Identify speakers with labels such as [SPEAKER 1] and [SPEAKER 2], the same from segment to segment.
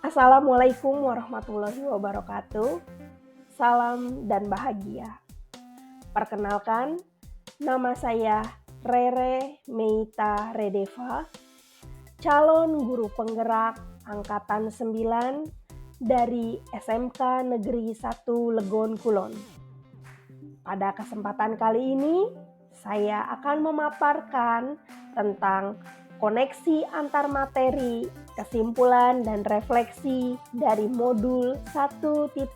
[SPEAKER 1] Assalamualaikum warahmatullahi wabarakatuh. Salam dan bahagia. Perkenalkan, nama saya Rere Meita Redeva, calon guru penggerak angkatan 9 dari SMK Negeri 1 Legon Kulon. Pada kesempatan kali ini, saya akan memaparkan tentang koneksi antar materi, kesimpulan dan refleksi dari modul 1.1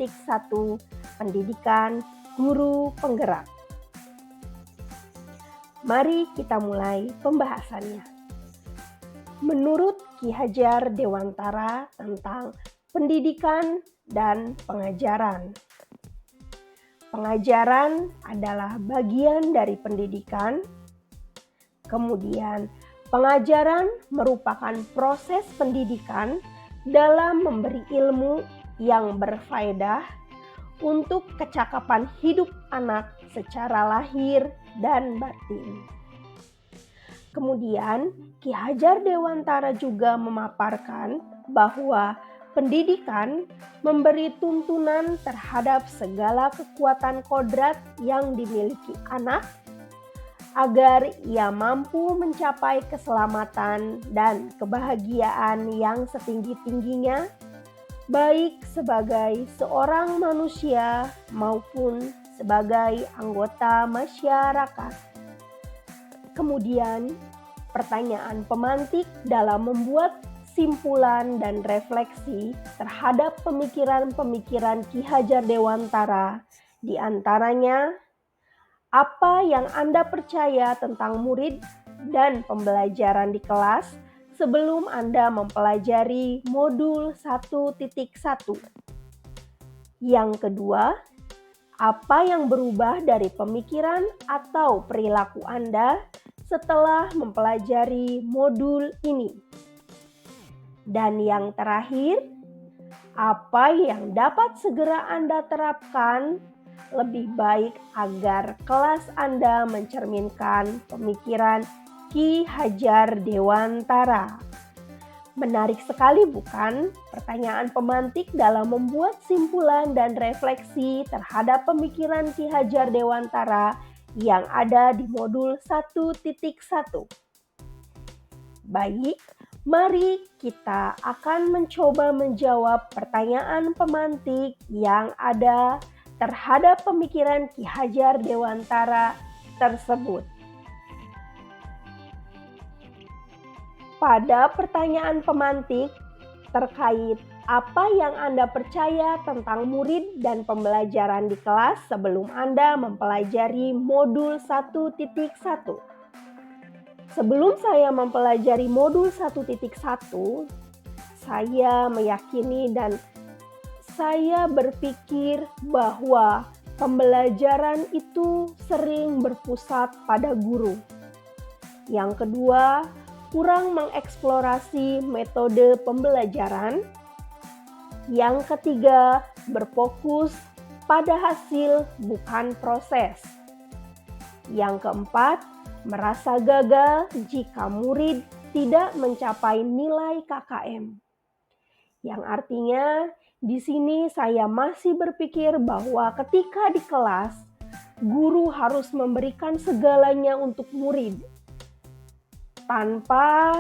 [SPEAKER 1] Pendidikan Guru Penggerak. Mari kita mulai pembahasannya. Menurut Ki Hajar Dewantara tentang pendidikan dan pengajaran. Pengajaran adalah bagian dari pendidikan. Kemudian, pengajaran merupakan proses pendidikan dalam memberi ilmu yang berfaedah untuk kecakapan hidup anak secara lahir dan batin. Kemudian, Ki Hajar Dewantara juga memaparkan bahwa pendidikan memberi tuntunan terhadap segala kekuatan kodrat yang dimiliki anak agar ia mampu mencapai keselamatan dan kebahagiaan yang setinggi-tingginya, baik sebagai seorang manusia maupun sebagai anggota masyarakat. Kemudian, pertanyaan pemantik dalam membuat simpulan dan refleksi terhadap pemikiran-pemikiran Ki Hajar Dewantara, di antaranya, apa yang Anda percaya tentang murid dan pembelajaran di kelas sebelum Anda mempelajari modul 1.1? Yang kedua, apa yang berubah dari pemikiran atau perilaku Anda setelah mempelajari modul ini? Dan yang terakhir, apa yang dapat segera Anda terapkan lebih baik agar kelas Anda mencerminkan pemikiran Ki Hajar Dewantara? Menarik sekali bukan pertanyaan pemantik dalam membuat simpulan dan refleksi terhadap pemikiran Ki Hajar Dewantara yang ada di modul 1.1. Baik, mari kita akan mencoba menjawab pertanyaan pemantik yang ada terhadap pemikiran Ki Hajar Dewantara tersebut. Pada pertanyaan pemantik terkait apa yang Anda percaya tentang murid dan pembelajaran di kelas sebelum Anda mempelajari modul 1.1. Sebelum saya mempelajari modul 1.1, saya meyakini dan saya berpikir bahwa pembelajaran itu sering berpusat pada guru. Yang kedua, kurang mengeksplorasi metode pembelajaran. Yang ketiga, berfokus pada hasil bukan proses. Yang keempat, merasa gagal jika murid tidak mencapai nilai KKM. Yang artinya, di sini saya masih berpikir bahwa ketika di kelas, guru harus memberikan segalanya untuk murid tanpa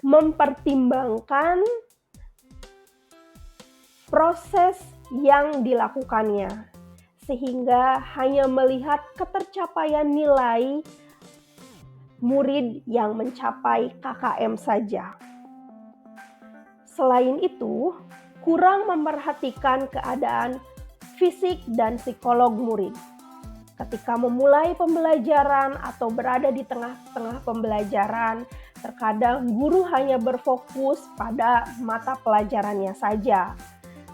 [SPEAKER 1] mempertimbangkan proses yang dilakukannya, sehingga hanya melihat ketercapaian nilai murid yang mencapai KKM saja. Selain itu, kurang memperhatikan keadaan fisik dan psikolog murid. Ketika memulai pembelajaran atau berada di tengah-tengah pembelajaran, terkadang guru hanya berfokus pada mata pelajarannya saja.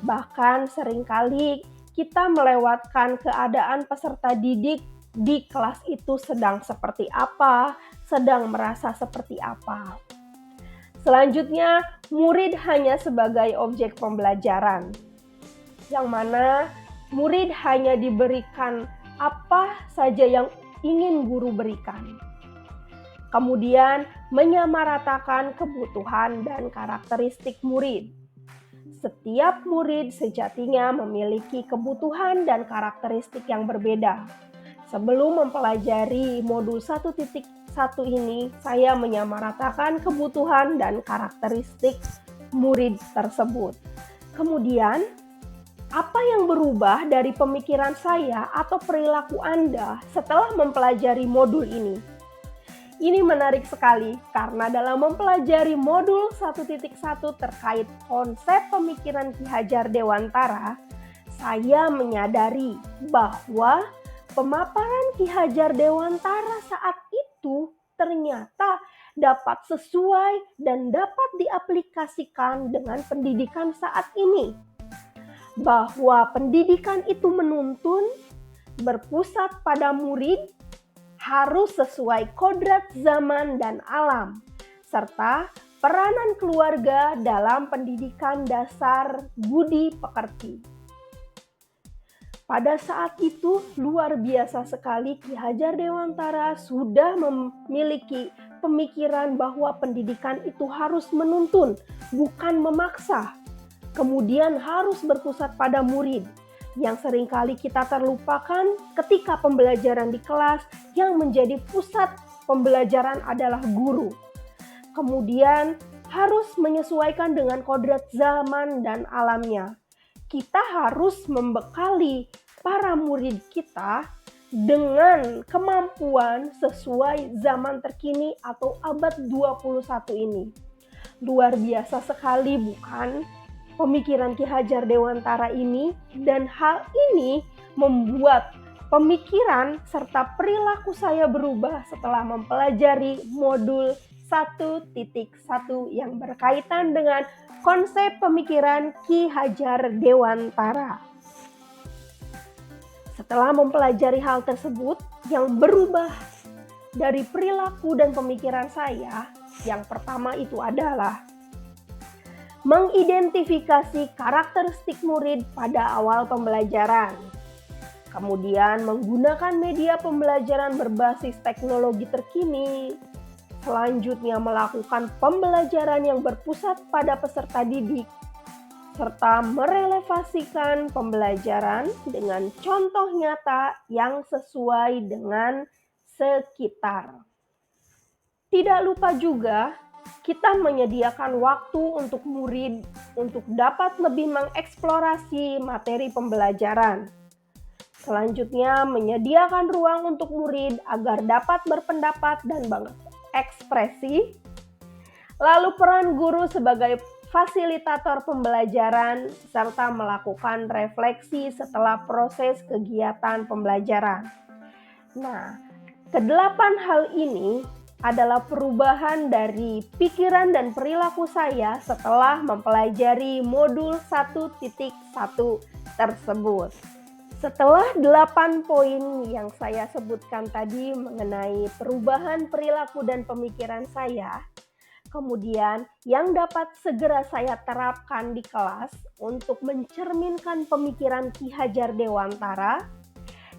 [SPEAKER 1] Bahkan seringkali kita melewatkan keadaan peserta didik di kelas itu sedang seperti apa, sedang merasa seperti apa. Selanjutnya, murid hanya sebagai objek pembelajaran, yang mana murid hanya diberikan apa saja yang ingin guru berikan. Kemudian menyamaratakan kebutuhan dan karakteristik murid. Setiap murid sejatinya memiliki kebutuhan dan karakteristik yang berbeda. Sebelum mempelajari modul 1.1 ini, saya menyamaratakan kebutuhan dan karakteristik murid tersebut. Kemudian, apa yang berubah dari pemikiran saya atau perilaku Anda setelah mempelajari modul ini? Ini menarik sekali karena dalam mempelajari modul 1.1 terkait konsep pemikiran Ki Hajar Dewantara, saya menyadari bahwa pemaparan Ki Hajar Dewantara saat itu ternyata dapat sesuai dan dapat diaplikasikan dengan pendidikan saat ini. Bahwa pendidikan itu menuntun, berpusat pada murid, harus sesuai kodrat zaman dan alam, serta peranan keluarga dalam pendidikan dasar budi pekerti. Pada saat itu luar biasa sekali Ki Hajar Dewantara sudah memiliki pemikiran bahwa pendidikan itu harus menuntun, bukan memaksa. Kemudian harus berpusat pada murid, yang seringkali kita terlupakan ketika pembelajaran di kelas yang menjadi pusat pembelajaran adalah guru. Kemudian harus menyesuaikan dengan kodrat zaman dan alamnya. Kita harus membekali para murid kita dengan kemampuan sesuai zaman terkini atau abad 21 ini. Luar biasa sekali bukan? Pemikiran Ki Hajar Dewantara ini, dan hal ini membuat pemikiran serta perilaku saya berubah setelah mempelajari modul 1.1 yang berkaitan dengan konsep pemikiran Ki Hajar Dewantara. Setelah mempelajari hal tersebut yang berubah dari perilaku dan pemikiran saya, yang pertama itu adalah mengidentifikasi karakteristik murid pada awal pembelajaran. Kemudian menggunakan media pembelajaran berbasis teknologi terkini. Selanjutnya melakukan pembelajaran yang berpusat pada peserta didik, serta merelevasikan pembelajaran dengan contoh nyata yang sesuai dengan sekitar. Tidak lupa juga kita menyediakan waktu untuk murid untuk dapat lebih mengeksplorasi materi pembelajaran. Selanjutnya, menyediakan ruang untuk murid agar dapat berpendapat dan berekspresi. Lalu peran guru sebagai fasilitator pembelajaran serta melakukan refleksi setelah proses kegiatan pembelajaran. Nah, kedelapan hal ini adalah perubahan dari pikiran dan perilaku saya setelah mempelajari modul 1.1 tersebut. Setelah 8 poin yang saya sebutkan tadi mengenai perubahan perilaku dan pemikiran saya, kemudian yang dapat segera saya terapkan di kelas untuk mencerminkan pemikiran Ki Hajar Dewantara,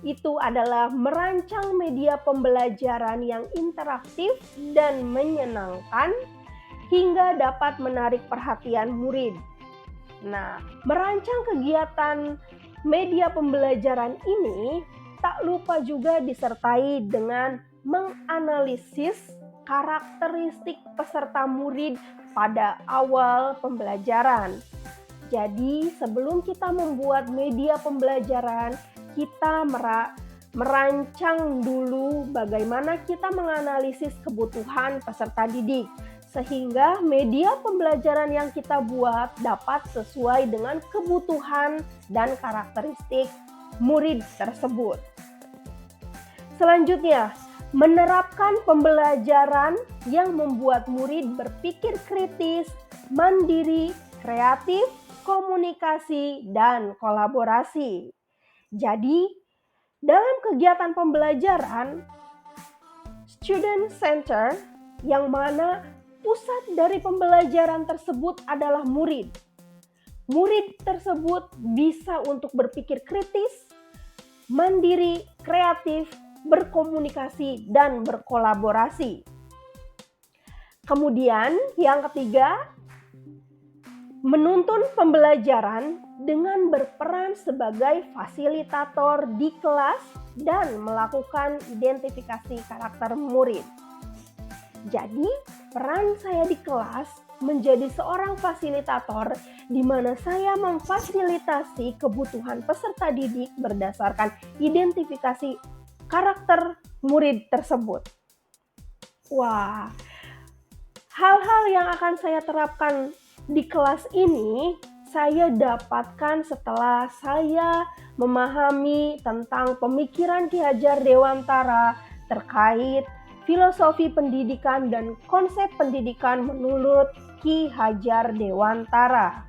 [SPEAKER 1] itu adalah merancang media pembelajaran yang interaktif dan menyenangkan hingga dapat menarik perhatian murid. Nah, merancang kegiatan media pembelajaran ini tak lupa juga disertai dengan menganalisis karakteristik peserta murid pada awal pembelajaran. Jadi, sebelum kita membuat media pembelajaran, kita merancang dulu bagaimana kita menganalisis kebutuhan peserta didik, sehingga media pembelajaran yang kita buat dapat sesuai dengan kebutuhan dan karakteristik murid tersebut. Selanjutnya, menerapkan pembelajaran yang membuat murid berpikir kritis, mandiri, kreatif, komunikasi, dan kolaborasi. Jadi, dalam kegiatan pembelajaran, student center yang mana pusat dari pembelajaran tersebut adalah murid. Murid tersebut bisa untuk berpikir kritis, mandiri, kreatif, berkomunikasi, dan berkolaborasi. Kemudian yang ketiga, Menuntun pembelajaran dengan berperan sebagai fasilitator di kelas dan melakukan identifikasi karakter murid. Jadi, peran saya di kelas menjadi seorang fasilitator di mana saya memfasilitasi kebutuhan peserta didik berdasarkan identifikasi karakter murid tersebut. Wah, hal-hal yang akan saya terapkan di kelas ini saya dapatkan setelah saya memahami tentang pemikiran Ki Hajar Dewantara terkait filosofi pendidikan dan konsep pendidikan menurut Ki Hajar Dewantara.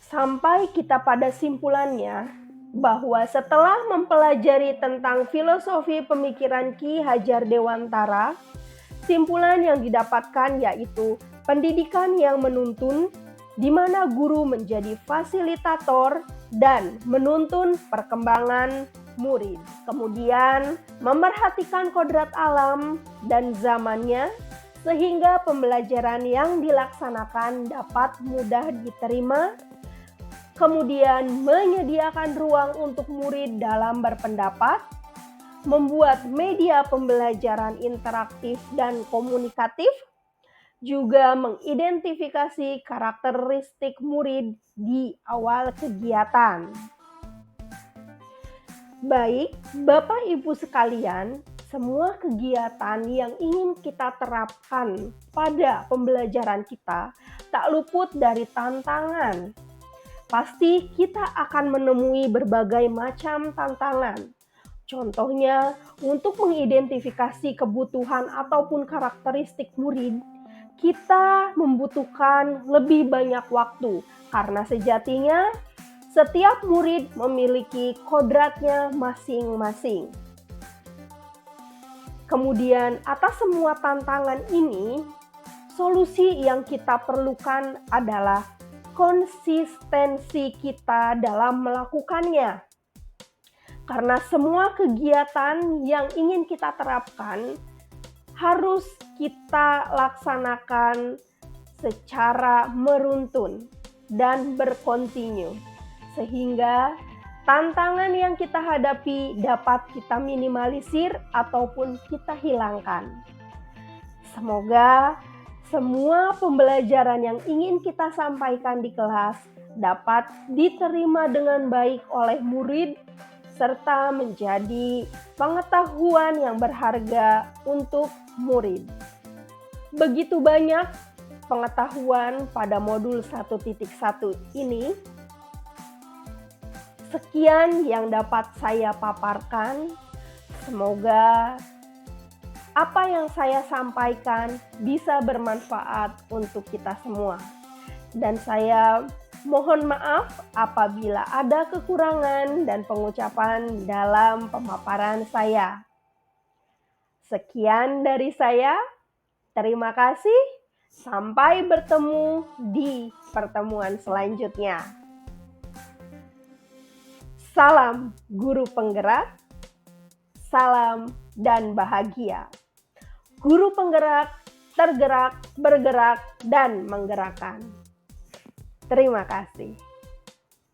[SPEAKER 1] Sampai kita pada simpulannya bahwa setelah mempelajari tentang filosofi pemikiran Ki Hajar Dewantara, simpulan yang didapatkan yaitu pendidikan yang menuntun, di mana guru menjadi fasilitator dan menuntun perkembangan murid. Kemudian memerhatikan kodrat alam dan zamannya, sehingga pembelajaran yang dilaksanakan dapat mudah diterima. Kemudian menyediakan ruang untuk murid dalam berpendapat, membuat media pembelajaran interaktif dan komunikatif, juga mengidentifikasi karakteristik murid di awal kegiatan. Baik, Bapak Ibu sekalian, semua kegiatan yang ingin kita terapkan pada pembelajaran kita tak luput dari tantangan. Pasti kita akan menemui berbagai macam tantangan. Contohnya, untuk mengidentifikasi kebutuhan ataupun karakteristik murid, kita membutuhkan lebih banyak waktu karena sejatinya setiap murid memiliki kodratnya masing-masing. Kemudian, atas semua tantangan ini, solusi yang kita perlukan adalah konsistensi kita dalam melakukannya. Karena semua kegiatan yang ingin kita terapkan harus kita laksanakan secara meruntun dan berkontinu, sehingga tantangan yang kita hadapi dapat kita minimalisir ataupun kita hilangkan. Semoga semua pembelajaran yang ingin kita sampaikan di kelas dapat diterima dengan baik oleh murid, serta menjadi pengetahuan yang berharga untuk murid. Begitu banyak pengetahuan pada modul 1.1 ini. Sekian yang dapat saya paparkan. Semoga apa yang saya sampaikan bisa bermanfaat untuk kita semua. Dan saya mohon maaf apabila ada kekurangan dan pengucapan dalam pemaparan saya. Sekian dari saya. Terima kasih. Sampai bertemu di pertemuan selanjutnya. Salam guru penggerak. Salam dan bahagia. Guru penggerak, tergerak, bergerak, dan menggerakkan. Terima kasih.